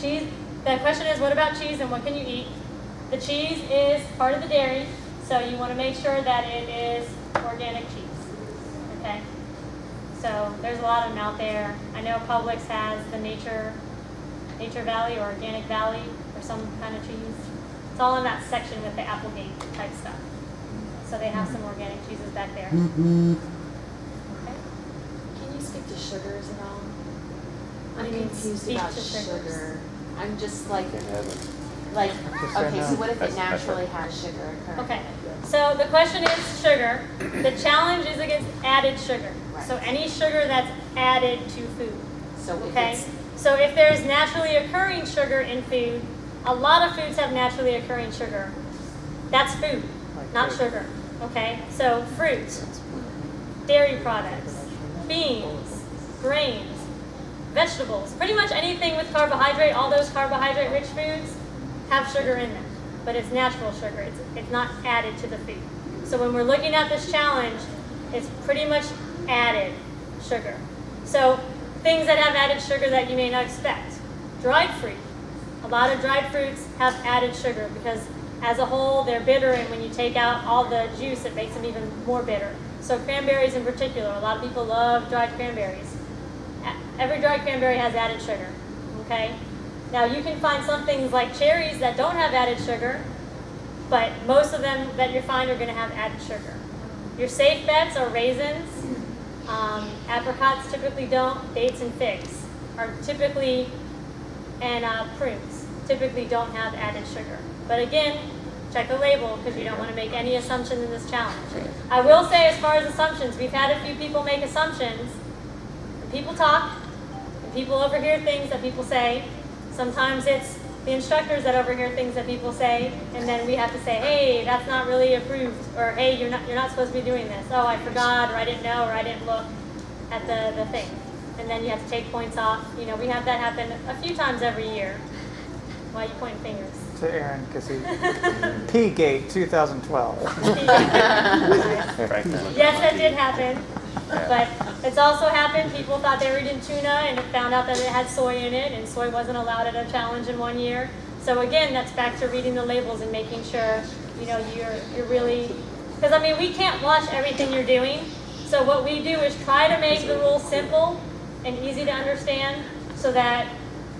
cheese, the question is, what about cheese and what can you eat? The cheese is part of the dairy, so you want to make sure that it is organic cheese, okay? So there's a lot of them out there. I know Publix has the Nature Valley or Organic Valley or some kind of cheese. It's all in that section with the Applegate type stuff. So they have some organic cheeses back there. Okay. Can you speak to sugars at all? What do I'm you mean, confused speak about to sugars? sugar. I'm just like, Can't have it. okay, so what if it That's naturally right. has sugar occurring? Okay, so the question is sugar. The challenge is against added sugar. Right. So any sugar that's added to food. So if Okay, it's, so if there's naturally occurring sugar in food, a lot of foods have naturally occurring sugar. That's food, not sugar. Okay, so fruits, dairy products, beans, grains, vegetables, pretty much anything with carbohydrate, all those carbohydrate-rich foods have sugar in them, but it's natural sugar. It's not added to the food. So when we're looking at this challenge, it's pretty much added sugar. So things that have added sugar that you may not expect. Dried fruit. A lot of dried fruits have added sugar because as a whole they're bitter, and when you take out all the juice it makes them even more bitter. So cranberries in particular, a lot of people love dried cranberries. Every dried cranberry has added sugar, okay? Now you can find some things like cherries that don't have added sugar, but most of them that you find are going to have added sugar. Your safe bets are raisins, apricots typically don't, dates and figs are typically, and prunes typically don't have added sugar. But again, check the label because you don't want to make any assumptions in this challenge. I will say as far as assumptions, we've had a few people make assumptions. People talk, and people overhear things that people say. Sometimes it's the instructors that overhear things that people say, and then we have to say, hey, that's not really approved, or hey, you're not supposed to be doing this. Oh, I forgot, or I didn't know, or I didn't look at the thing. And then you have to take points off. You know, we have that happen a few times every year. Why are you pointing fingers? To Aaron, because he P-Gate 2012. Yes, that did happen. But it's also happened, people thought they were eating tuna and found out that it had soy in it, and soy wasn't allowed at a challenge in 1 year. So again, that's back to reading the labels and making sure, you know, you're really, because I mean, we can't watch everything you're doing. So what we do is try to make the rules simple and easy to understand so that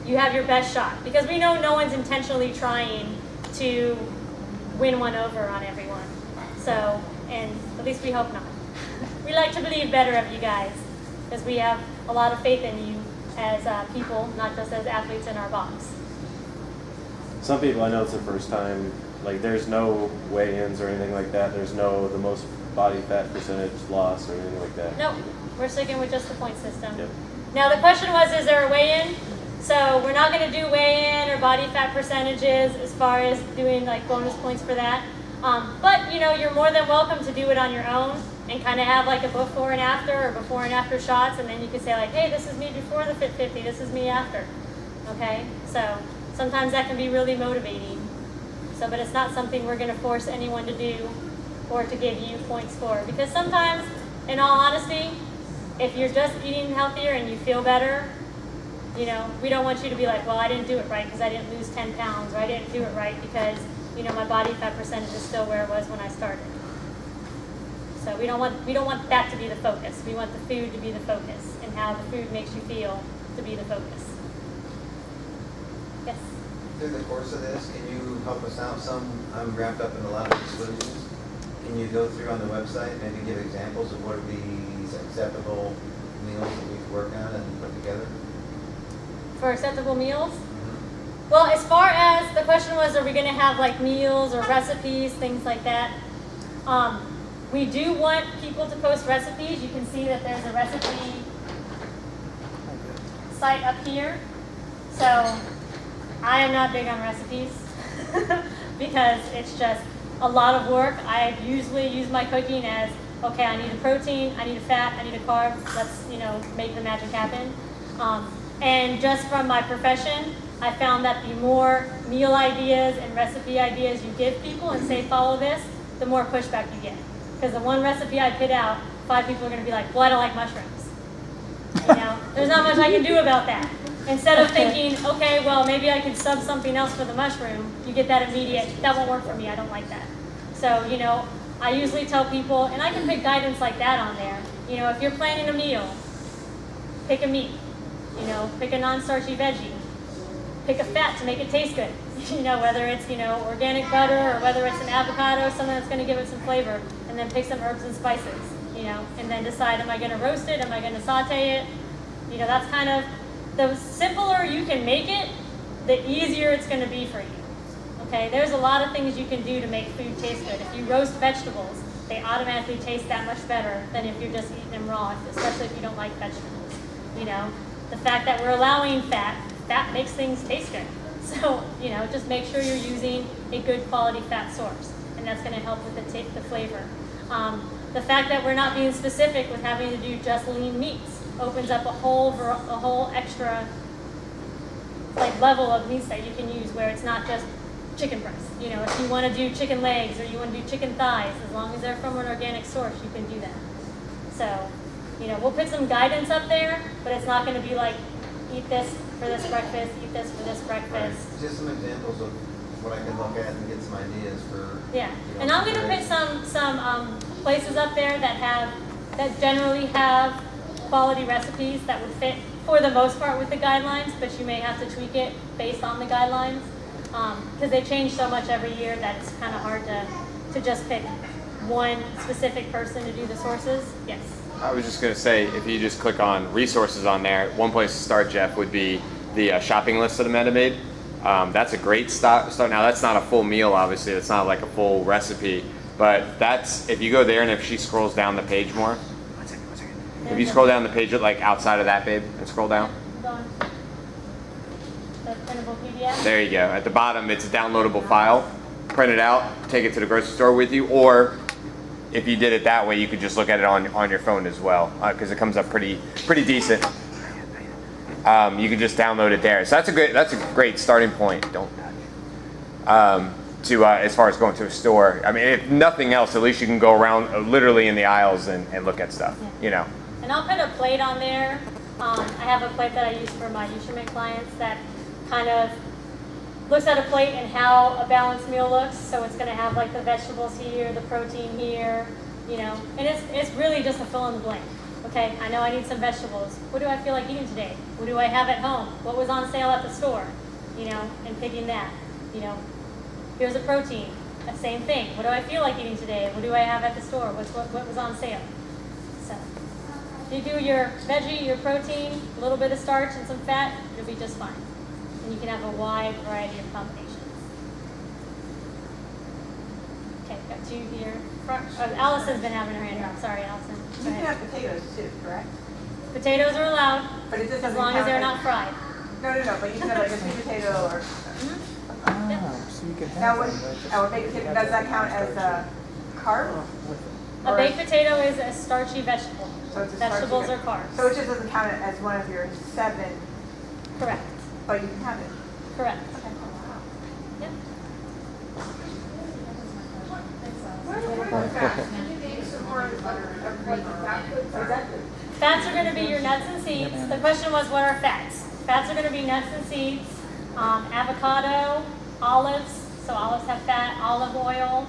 you have your best shot. Because we know no one's intentionally trying to win one over on everyone. So, and at least we hope not. We like to believe better of you guys because we have a lot of faith in you as people, not just as athletes in our box. Some people, I know it's the first time, like there's no weigh-ins or anything like that. There's no the most body fat percentage loss or anything like that. Nope, we're sticking with just the point system. Yep. Now the question was, is there a weigh-in? So we're not going to do weigh-in or body fat percentages as far as doing like bonus points for that. But you know, you're more than welcome to do it on your own and kind of have like a before and after, or before and after shots, and then you can say like, hey, this is me before the Fit 50, this is me after. Okay, so sometimes that can be really motivating. So, but it's not something we're going to force anyone to do or to give you points for, because sometimes, in all honesty, if you're just eating healthier and you feel better, you know, we don't want you to be like, well, I didn't do it right because I didn't lose 10 pounds, or I didn't do it right because, you know, my body fat percentage is still where it was when I started. So we don't want that to be the focus. We want the food to be the focus, and how the food makes you feel to be the focus. Yes? Through the course of this, can you help us out? I'm wrapped up in a lot of these solutions. Can you go through on the website, maybe give examples of what are these acceptable meals that we can work on and put together? For acceptable meals? Well, as far as the question was, are we going to have like meals or recipes, things like that? We do want people to post recipes. You can see that there's a recipe site up here. So I am not big on recipes because it's just a lot of work. I usually use my cooking as, okay, I need a protein, I need a fat, I need a carb. Let's, you know, make the magic happen. And just from my profession, I found that the more meal ideas and recipe ideas you give people and say follow this, the more pushback you get. Because the one recipe I put out, 5 people are going to be like, well, I don't like mushrooms. You know, there's not much I can do about that. Instead of thinking, okay, well, maybe I could sub something else for the mushroom, you get that immediate, that won't work for me, I don't like that. So, I usually tell people, and I can pick guidance like that on there. If you're planning a meal, pick a meat, pick a non-starchy veggie, pick a fat to make it taste good. Whether it's, organic butter or whether it's an avocado, something that's going to give it some flavor, and then pick some herbs and spices, and then decide, am I going to roast it? Am I going to saute it? That's kind of, the simpler you can make it, the easier it's going to be for you. Okay, there's a lot of things you can do to make food taste good. If you roast vegetables, they automatically taste that much better than if you're just eating them raw, especially if you don't like vegetables. The fact that we're allowing fat makes things taste good. So, just make sure you're using a good quality fat source, and that's going to help with the flavor. The fact that we're not being specific with having to do just lean meats opens up a whole extra level of meats that you can use where it's not just chicken breast. If you want to do chicken legs or you want to do chicken thighs, as long as they're from an organic source, you can do that. So, we'll put some guidance up there, but it's not going to be like, eat this for this breakfast, eat this for this breakfast. Right. Just some examples of what I can look at and get some ideas for. Yeah, and I'm going to put some places up there that generally have quality recipes that would fit for the most part with the guidelines, but you may have to tweak it based on the guidelines because they change so much every year that it's kind of hard to just pick one specific person to do the sources. Yes. I was just going to say, if you just click on resources on there, one place to start, Jeff, would be the shopping list that Amanda made. That's a great start. Now, that's not a full meal, obviously. It's not like a full recipe. But that's, if you go there and if she scrolls down the page more. One second. If you scroll down the page, outside of that, babe, and scroll down. The printable PDF? There you go. At the bottom, it's a downloadable file. Print it out, take it to the grocery store with you, or if you did it that way, you could just look at it on your phone as well, because it comes up pretty decent. You can just download it there. So that's a great starting point. Don't touch. To as far as going to a store. I mean, if nothing else, at least you can go around literally in the aisles and look at stuff. Yeah. And I'll put a plate on there. I have a plate that I use for my Nutriment clients that kind of looks at a plate and how a balanced meal looks. So it's going to have the vegetables here, the protein here, and it's really just a fill in the blank. Okay, I know I need some vegetables. What do I feel like eating today? What do I have at home? What was on sale at the store? And picking that. Here's a protein. The same thing. What do I feel like eating today? What do I have at the store? What was on sale? So if you do your veggie, your protein, a little bit of starch and some fat, you'll be just fine. And you can have a wide variety of combinations. Okay, got two here. Allison's been having her hand up. Sorry, Allison. You can have potatoes too, correct? Potatoes are allowed, But it just as doesn't long as count they're as- not fried. No, but you said like a sweet potato or, So you can have now what, them, right? Just- a baked potato, does that count as a carb? A baked potato is a starchy vegetable. So it's a starchy Vegetables are veg- carbs. So it just doesn't count it as one of your 7, Correct. but you can have it. Correct. Okay. Yep. Exactly. Fats are going to be your nuts and seeds. The question was, what are fats? Fats are going to be nuts and seeds, avocado, olives. So olives have fat, olive oil,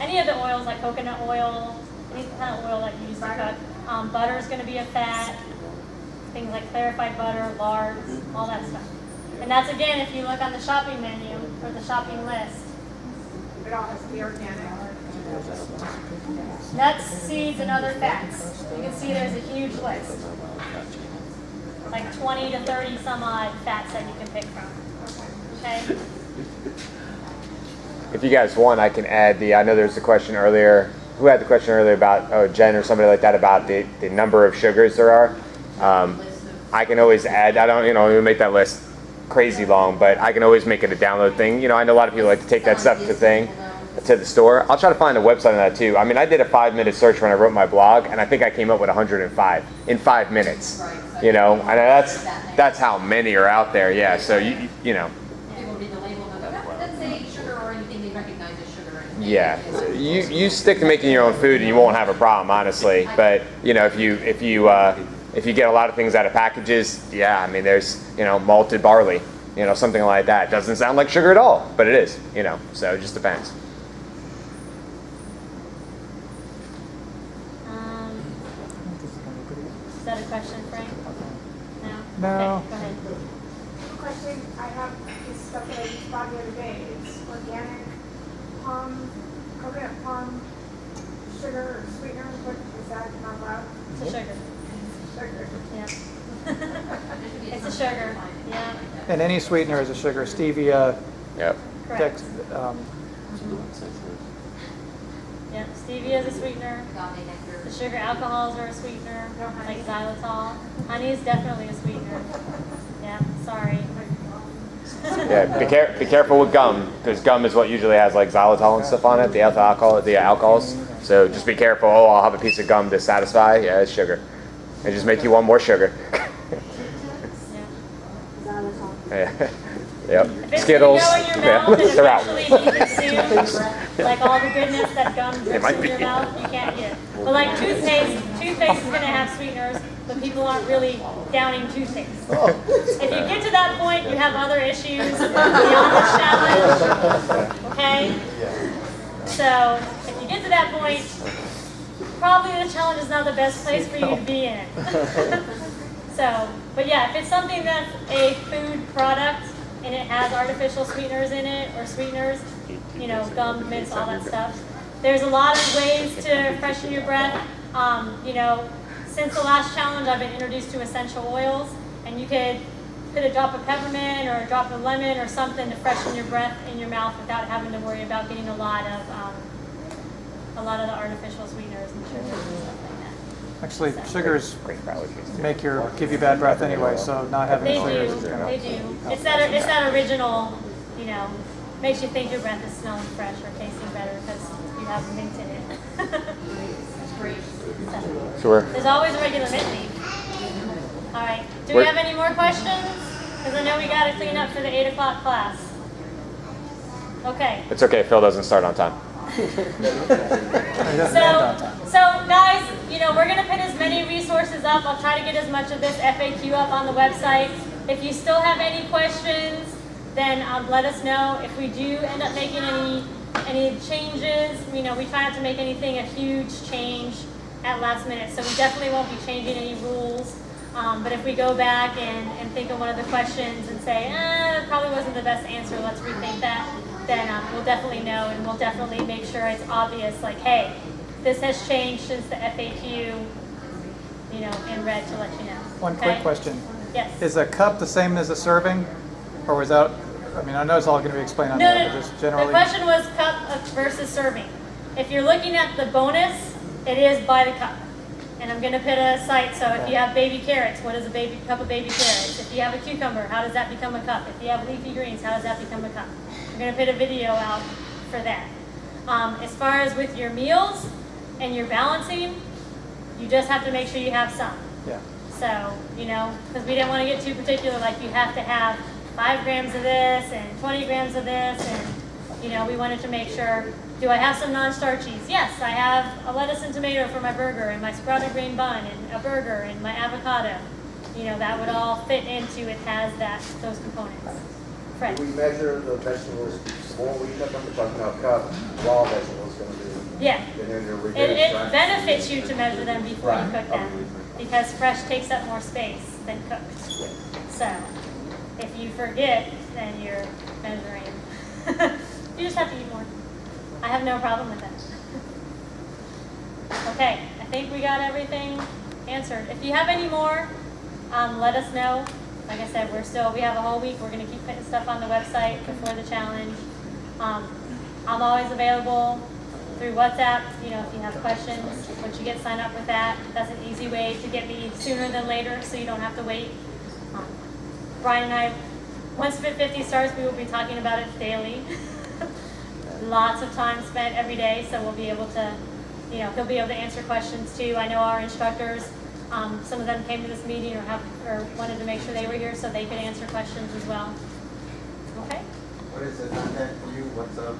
any of the oils like coconut oil, any kind of oil that you use to cook. Butter is going to be a fat. Things like clarified butter, lard, all that stuff. And that's again, if you look on the shopping menu or the shopping list. It all has to be organic. Nuts, seeds, and other fats. You can see there's a huge list. Like 20 to 30 some odd fats that you can pick from. Okay? If you guys want, I can add I know there's a question earlier. Who had the question earlier about, Jen or somebody like that, about the number of sugars there are? I can always add, I don't, make that list crazy long, but I can always make it a download thing. I know a lot of people like to take that stuff to the store. I'll try to find a website on that too. I mean, I did a 5-minute search when I wrote my blog, and I think I came up with 105 in 5 minutes. And that's how many are out there. Yeah, so you know. People read the label and go, "Oh, doesn't say sugar or anything they recognize as sugar or anything." Yeah, you stick to making your own food and you won't have a problem, honestly. But if you If you get a lot of things out of packages, yeah, I mean, there's, malted barley, something like that. Doesn't sound like sugar at all, but it is, so it just depends. Is that a question, Frank? No? No. Okay, go ahead. Question, I have this stuff that I just bought the other day. It's organic palm, coconut palm sugar sweetener. What is that not allowed? It's a sugar. Sugar. Yeah. It's a sugar. Yeah. And any sweetener is a sugar. Stevia, Yep. dex, Yeah. Stevia is a sweetener. Agave nectar. The sugar alcohols are a sweetener, like xylitol. Honey is definitely a sweetener. Yeah. Sorry. Yeah, be careful with gum, because gum is what usually has like xylitol and stuff on it, the alcohols. So just be careful. Oh, I'll have a piece of gum to satisfy. Yeah, it's sugar. It just make you want more sugar. Yeah. Yep. If it's Skittles. gonna go in your mouth and They're out. eventually be consumed, like all the goodness that gum drips might in be. your mouth, you can't get. But like toothpaste is gonna have sweeteners, but people aren't really downing toothpaste. If you get to that point, you have other issues beyond the challenge. Okay? So if you get to that point, probably the challenge is not the best place for you to be in. So, but yeah, if it's something that's a food product and it has artificial sweeteners in it or sweeteners, gum, mints, all that stuff. There's a lot of ways to freshen your breath. Since the last challenge, I've been introduced to essential oils, and you could put a drop of peppermint or a drop of lemon or something to freshen your breath in your mouth without having to worry about getting a lot of the artificial sweeteners and sugars and stuff like that. actually, sugars Great for allergies. give you bad breath anyway, so not having They sugars do. is gonna. They do. It's that original, makes you think your breath is smelling fresh or tasting better because you have mint in it. That's great. Sure. There's always a regular mint leaf. All right. Do we Where- have any more questions? Because I know we got to clean up for the 8 o'clock class. Okay. It's okay. Phil doesn't start on time. So guys, we're going to put as many resources up. I'll try to get as much of this FAQ up on the website. If you still have any questions, then let us know. If we do end up making any changes, we try not to make anything a huge change at last minute. So we definitely won't be changing any rules. But if we go back and think of one of the questions and say, that probably wasn't the best answer, let's rethink that, then we'll definitely know, and we'll definitely make sure it's obvious, like, hey, this has changed since the FAQ, in red to let you know. One Okay? quick question. Yes. Is a cup the same as a serving? Or was that, I know it's all going to be explained on that, but just The generally. question was cup versus serving. If you're looking at the bonus, it is by the cup. And I'm going to put a site, so if you have baby carrots, what is a cup of baby carrots? If you have a cucumber, how does that become a cup? If you have leafy greens, how does that become a cup? I'm going to put a video out for that. As far as with your meals and your balancing, you just have to make sure you have some. Yeah. So, because we didn't want to get too particular, like you have to have 5 grams of this and 20 grams of this, and, we wanted to make sure, do I have some non-starchies? Yes, I have a lettuce and tomato for my burger, and my sprouted grain bun, and a burger, and my avocado. That would all fit into, it has those components. Fred? We measure the vegetables, the more we cook them, we're talking about cup, raw vegetables gonna be. Yeah. And then they're reduced, It right? benefits you to measure them before you Right. cook them, because fresh takes up more space than cooked. So, if you forget, then you're measuring. You just have to eat more. I have no problem with that. Okay, I think we got everything answered. If you have any more, let us know. Like I said, we have a whole week. We're going to keep putting stuff on the website before the challenge. I'm always available through WhatsApp. If you have questions, once you get signed up with that, that's an easy way to get me sooner than later, so you don't have to wait. Brian and I, once Fit 50 starts, we will be talking about it daily. Lots of time spent every day, so we'll be able to, he'll be able to answer questions too. I know our instructors, some of them came to this meeting or wanted to make sure they were here so they could answer questions as well. Okay? What is the contact for you? What's up?